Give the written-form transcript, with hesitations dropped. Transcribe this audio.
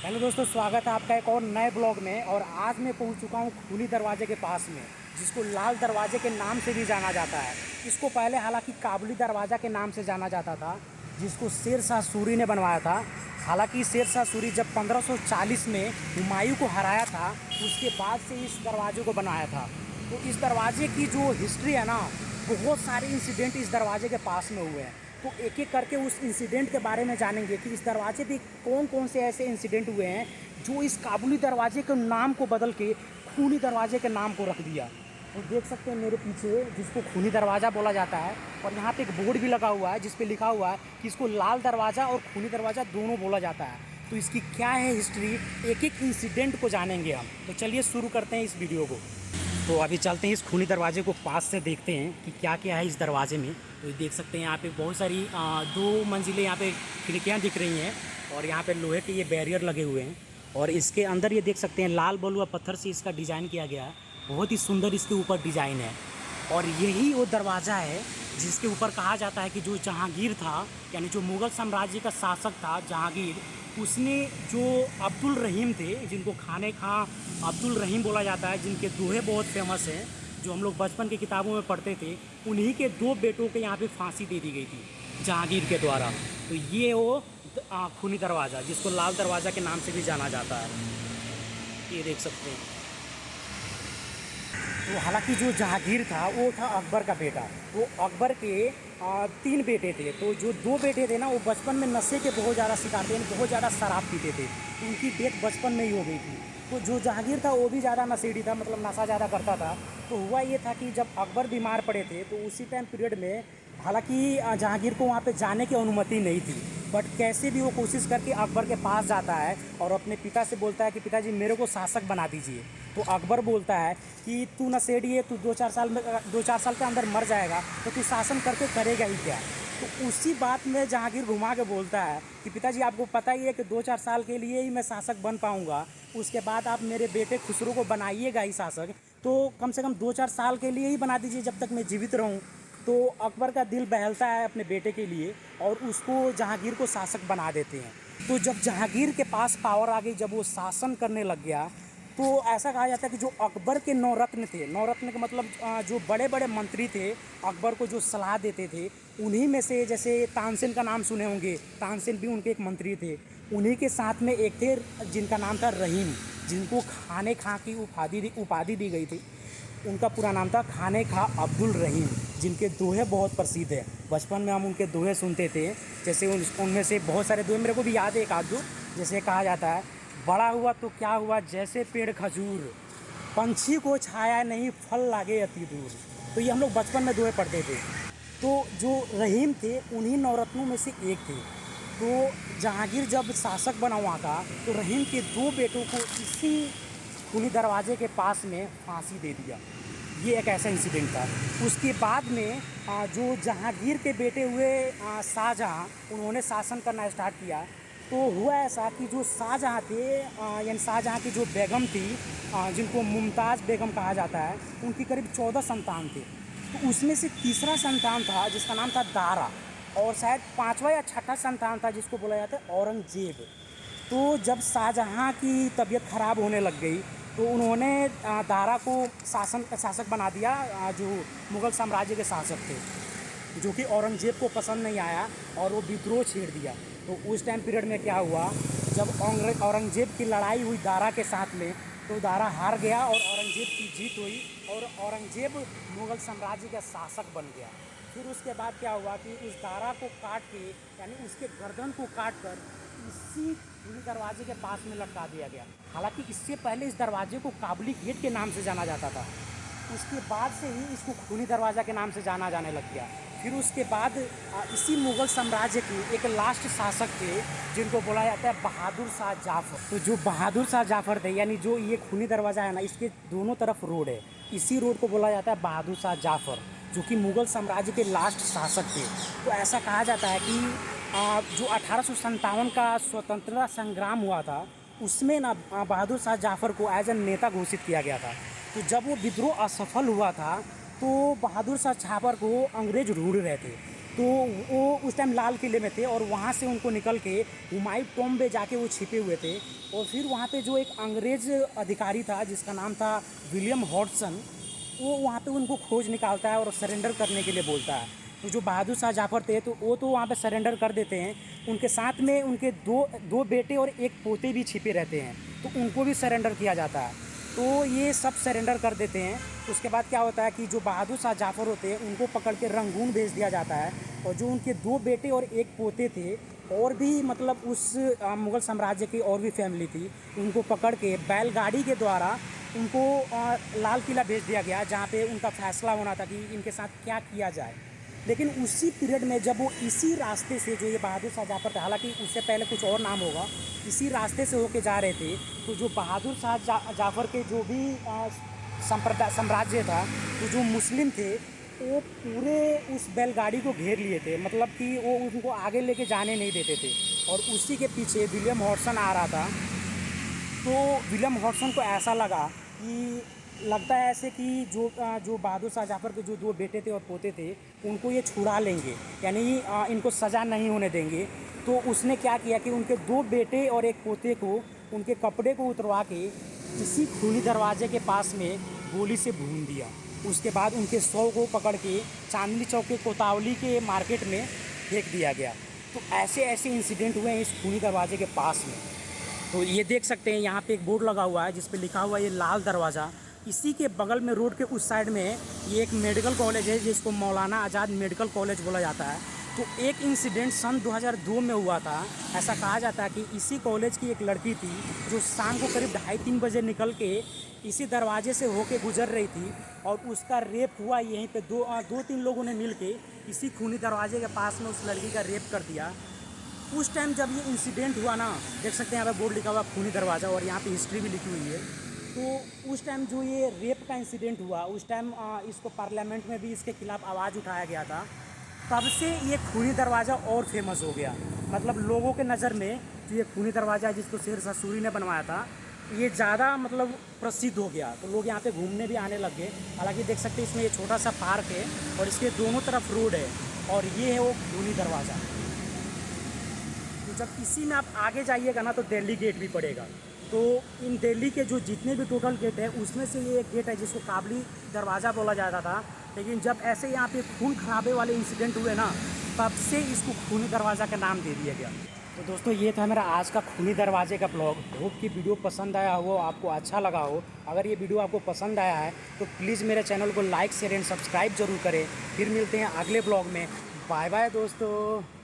Hello दोस्तों, स्वागत है आपका एक और नए ब्लॉग में। और आज मैं पहुंच चुका हूं खूनी दरवाजे के पास में, जिसको लाल दरवाजे के नाम से भी जाना जाता है। इसको पहले हालांकि काबुली दरवाज़ा के नाम से जाना जाता था, जिसको शेर शाह सूरी ने बनवाया था। हालांकि शेर शाह सूरी जब 1540 में हुमायूं को हराया था, उसके बाद से इस दरवाजे को बनाया था। तो इस दरवाजे की जो हिस्ट्री है ना, बहुत सारे इंसिडेंट इस दरवाजे के पास में हुए हैं। तो एक एक करके उस इंसिडेंट के बारे में जानेंगे कि इस दरवाजे पे कौन कौन से ऐसे इंसिडेंट हुए हैं जो इस काबुली दरवाजे के नाम को बदल के खूनी दरवाजे के नाम को रख दिया। तो देख सकते हैं मेरे पीछे, जिसको खूनी दरवाज़ा बोला जाता है, और यहाँ पे एक बोर्ड भी लगा हुआ है जिस पे लिखा हुआ है कि इसको लाल दरवाज़ा और खूनी दरवाज़ा दोनों बोला जाता है। तो इसकी क्या है हिस्ट्री, एक एक इंसिडेंट को जानेंगे हम। तो चलिए शुरू करते हैं इस वीडियो को। तो अभी चलते हैं इस खूनी दरवाजे को पास से देखते हैं कि क्या क्या है इस दरवाजे में। तो ये देख सकते हैं यहाँ पे बहुत सारी 2 मंजिलें यहाँ पे खिड़कियाँ दिख रही हैं, और यहाँ पे लोहे के ये बैरियर लगे हुए हैं। और इसके अंदर ये देख सकते हैं लाल बलुआ पत्थर से इसका डिज़ाइन किया गया है। बहुत ही सुंदर इसके ऊपर डिज़ाइन है। और यही वो दरवाज़ा है जिसके ऊपर कहा जाता है कि जो जहांगीर था, यानी जो मुग़ल साम्राज्य का शासक था जहांगीर, उसने जो अब्दुल रहीम थे, जिनको खाने खां अब्दुल रहीम बोला जाता है, जिनके दोहे बहुत फेमस हैं, जो हम लोग बचपन की किताबों में पढ़ते थे, उन्हीं के 2 बेटों के यहाँ पे फांसी दे दी गई थी जहांगीर के द्वारा। तो ये वो खूनी दरवाज़ा, जिसको लाल दरवाज़ा के नाम से भी जाना जाता है, ये देख सकते हैं। तो हालांकि जो जहांगीर था वो था अकबर का बेटा। वो अकबर के 3 बेटे थे। तो जो 2 बेटे थे ना, वो बचपन में नशे के बहुत ज़्यादा शिकार थे, बहुत ज़्यादा शराब पीते थे। तो उनकी डेथ बचपन में ही हो गई थी। तो जो जहांगीर था वो भी ज़्यादा नशेड़ी था, मतलब नशा ज़्यादा करता था। तो हुआ ये था कि जब अकबर बीमार पड़े थे, तो उसी टाइम पीरियड में हालांकि जहांगीर को वहाँ पे जाने की अनुमति नहीं थी, बट कैसे भी वो कोशिश करके अकबर के पास जाता है और अपने पिता से बोलता है कि पिताजी मेरे को शासक बना दीजिए। तो अकबर बोलता है कि तू नशेड़ी है, तू 2-4 साल में 2-4 साल के अंदर मर जाएगा, तो तू शासन करके करेगा ही क्या। तो उसी बात में जहांगीर घुमा के बोलता है कि पिताजी आपको पता ही है कि 2-4 साल के लिए ही मैं शासक बन पाऊंगा, उसके बाद आप मेरे बेटे खुसरो को बनाइएगा ही शासक, तो कम से कम 2-4 साल के लिए ही बना दीजिए जब तक मैं जीवित रहूं। तो अकबर का दिल बहलता है अपने बेटे के लिए, और उसको जहांगीर को शासक बना देते हैं। तो जब जहांगीर के पास पावर आ गई, जब वो शासन करने लग गया, तो ऐसा कहा जाता है कि जो अकबर के नौरत्न थे, नौरत्न का मतलब जो बड़े बड़े मंत्री थे, अकबर को जो सलाह देते थे, उन्हीं में से जैसे तानसेन का नाम सुने होंगे, तानसेन भी उनके एक मंत्री थे। उन्हीं के साथ में एक थे जिनका नाम था रहीम, जिनको खाने खां की उपाधि दी गई थी। उनका पूरा नाम था खाने खां अब्दुल रहीम, जिनके दोहे बहुत प्रसिद्ध है। बचपन में हम उनके दोहे सुनते थे। जैसे उनमें से बहुत सारे दोहे मेरे को भी याद है, एक आध दो। जैसे कहा जाता है, बड़ा हुआ तो क्या हुआ जैसे पेड़ खजूर, पंछी को छाया नहीं फल लागे अति दूर। तो ये हम लोग बचपन में दोहे पढ़ते थे। तो जो रहीम थे उन्हीं नवरत्नों में से एक थे। तो जहांगीर जब शासक बना हुआ था, तो रहीम के 2 बेटों को इसी खूनी दरवाजे के पास में फांसी दे दिया। ये एक ऐसा इंसिडेंट था। उसके बाद में जो जहांगीर के बेटे हुए शाहजहाँ, उन्होंने शासन करना स्टार्ट किया। तो हुआ ऐसा कि जो शाहजहाँ थे, यानी शाहजहाँ की जो बेगम थी, जिनको मुमताज़ बेगम कहा जाता है, उनकी करीब 14 संतान थे। तो उसमें से तीसरा संतान था जिसका नाम था दारा, और शायद 5वां या 6ठा संतान था जिसको बोला जाता है औरंगजेब। तो जब शाहजहाँ की तबीयत ख़राब होने लग गई, तो उन्होंने दारा को शासक बना दिया, जो मुग़ल साम्राज्य के शासक थे, जो कि औरंगजेब को पसंद नहीं आया और वो विद्रोह छेड़ दिया। तो उस टाइम पीरियड में क्या हुआ, जब औरंगजेब की लड़ाई हुई दारा के साथ में, तो दारा हार गया और औरंगजेब की जीत हुई, और औरंगजेब मुग़ल साम्राज्य का शासक बन गया। फिर उसके बाद क्या हुआ कि उस दारा को काट के, यानी उसके गर्दन को काट कर इसी खूनी दरवाजे के पास में लटका दिया गया। हालांकि इससे पहले इस दरवाजे को काबुली गेट के नाम से जाना जाता था। उसके बाद से ही इसको खूनी दरवाज़ा के नाम से जाना जाने लग गया। फिर उसके बाद इसी मुग़ल साम्राज्य के एक लास्ट शासक थे, जिनको बोला जाता है बहादुर शाह जाफ़र। तो जो बहादुर शाह जाफ़र थे, यानी जो ये खूनी दरवाज़ा है ना, इसके दोनों तरफ रोड है, इसी रोड को बोला जाता है बहादुर शाह जाफ़र, जो कि मुग़ल साम्राज्य के लास्ट शासक थे। तो ऐसा कहा जाता है कि जो 1857 का स्वतंत्रता संग्राम हुआ था, उसमें ना बहादुर शाह जाफ़र को एज ए नेता घोषित किया गया था। तो जब वो विद्रोह असफल हुआ था, तो बहादुर शाह जाफ़र को अंग्रेज़ ढूंढ रहे थे। तो वो उस टाइम लाल किले में थे और वहाँ से उनको निकल के हुमायूं टॉम्ब में जाके वो छिपे हुए थे। और फिर वहाँ पे जो एक अंग्रेज़ अधिकारी था जिसका नाम था विलियम हॉडसन, वो वहाँ पे उनको खोज निकालता है और सरेंडर करने के लिए बोलता है। तो जो बहादुर शाह जाफ़र थे तो वो तो वहाँ पे सरेंडर कर देते हैं। उनके साथ में उनके दो बेटे और एक पोते भी छिपे रहते हैं, तो उनको भी सरेंडर किया जाता है। तो ये सब सरेंडर कर देते हैं। उसके बाद क्या होता है कि जो बहादुर शाह जाफ़र होते हैं उनको पकड़ के रंगून भेज दिया जाता है। और जो उनके 2 बेटे और 1 पोते थे, और भी मतलब उस मुग़ल साम्राज्य की और भी फैमिली थी, उनको पकड़ के बैलगाड़ी के द्वारा उनको लाल किला भेज दिया गया, जहाँ पे उनका फ़ैसला होना था कि इनके साथ क्या किया जाए। लेकिन उसी पीरियड में जब वो इसी रास्ते से, जो ये बहादुर शाह जाफ़र थे, हालांकि उससे पहले कुछ और नाम होगा, इसी रास्ते से होके जा रहे थे, तो जो बहादुर शाह जाफ़र के जो भी साम्राज्य था, तो जो मुस्लिम थे वो पूरे उस बैलगाड़ी को घेर लिए थे, मतलब कि वो उनको आगे लेके जाने नहीं देते थे। और उसी के पीछे विलियम हॉडसन आ रहा था। तो विलियम हॉडसन को ऐसा लगा कि लगता है ऐसे कि जो बहादुर शाह जाफ़र के जो 2 बेटे थे और पोते थे, उनको ये छुड़ा लेंगे, यानी इनको सज़ा नहीं होने देंगे। तो उसने क्या किया कि उनके 2 बेटे और 1 पोते को उनके कपड़े को उतरवा के किसी खूनी दरवाजे के पास में गोली से भून दिया। उसके बाद उनके 100 को पकड़ के चांदनी चौक के कोतवाली के मार्केट में फेंक दिया गया। तो ऐसे ऐसे इंसिडेंट हुए हैं इस खूनी दरवाजे के पास में। तो ये देख सकते हैं यहाँ पे एक बोर्ड लगा हुआ है जिस पे लिखा हुआ है ये लाल दरवाज़ा। इसी के बगल में रोड के उस साइड में ये एक मेडिकल कॉलेज है जिसको मौलाना आज़ाद मेडिकल कॉलेज बोला जाता है। तो एक इंसिडेंट सन 2002 में हुआ था। ऐसा कहा जाता है कि इसी कॉलेज की एक लड़की थी जो शाम को करीब 2:30-3 बजे निकल के इसी दरवाजे से होके गुजर रही थी और उसका रेप हुआ यहीं पे। 2-3 लोगों ने मिल के इसी खूनी दरवाजे के पास में उस लड़की का रेप कर दिया। उस टाइम जब ये इंसिडेंट हुआ ना, देख सकते हैं यहाँ पे बोर्ड लिखा हुआ खूनी दरवाज़ा और यहाँ पे हिस्ट्री भी लिखी हुई है। तो उस टाइम जो ये रेप का इंसिडेंट हुआ, उस टाइम इसको पार्लियामेंट में भी इसके खिलाफ आवाज़ उठाया गया था। तब से ये खूनी दरवाज़ा और फेमस हो गया। मतलब लोगों के नज़र में जो ये खूनी दरवाज़ा है जिसको शेरशाह सूरी ने बनवाया था, ये ज़्यादा मतलब प्रसिद्ध हो गया। तो लोग यहाँ पे घूमने भी आने लग गए। हालांकि देख सकते हैं इसमें ये छोटा सा पार्क है और इसके दोनों तरफ रोड है और ये है वो खूनी दरवाज़ा। तो जब इसी में आप आगे जाइएगा ना तो दिल्ली गेट भी पड़ेगा। तो इन दिल्ली के जो जितने भी टोटल गेट है उसमें से ये एक गेट है जिसको काबली दरवाज़ा बोला जाता था। लेकिन जब ऐसे यहाँ पे खून खराबे वाले इंसिडेंट हुए ना, तब से इसको खूनी दरवाज़ा का नाम दे दिया गया। तो दोस्तों ये था मेरा आज का खूनी दरवाजे का ब्लॉग। होप कि वीडियो पसंद आया हो, आपको अच्छा लगा हो। अगर ये वीडियो आपको पसंद आया है तो प्लीज़ मेरे चैनल को लाइक शेयर एंड सब्सक्राइब जरूर करें। फिर मिलते हैं अगले ब्लॉग में। बाय बाय दोस्तों।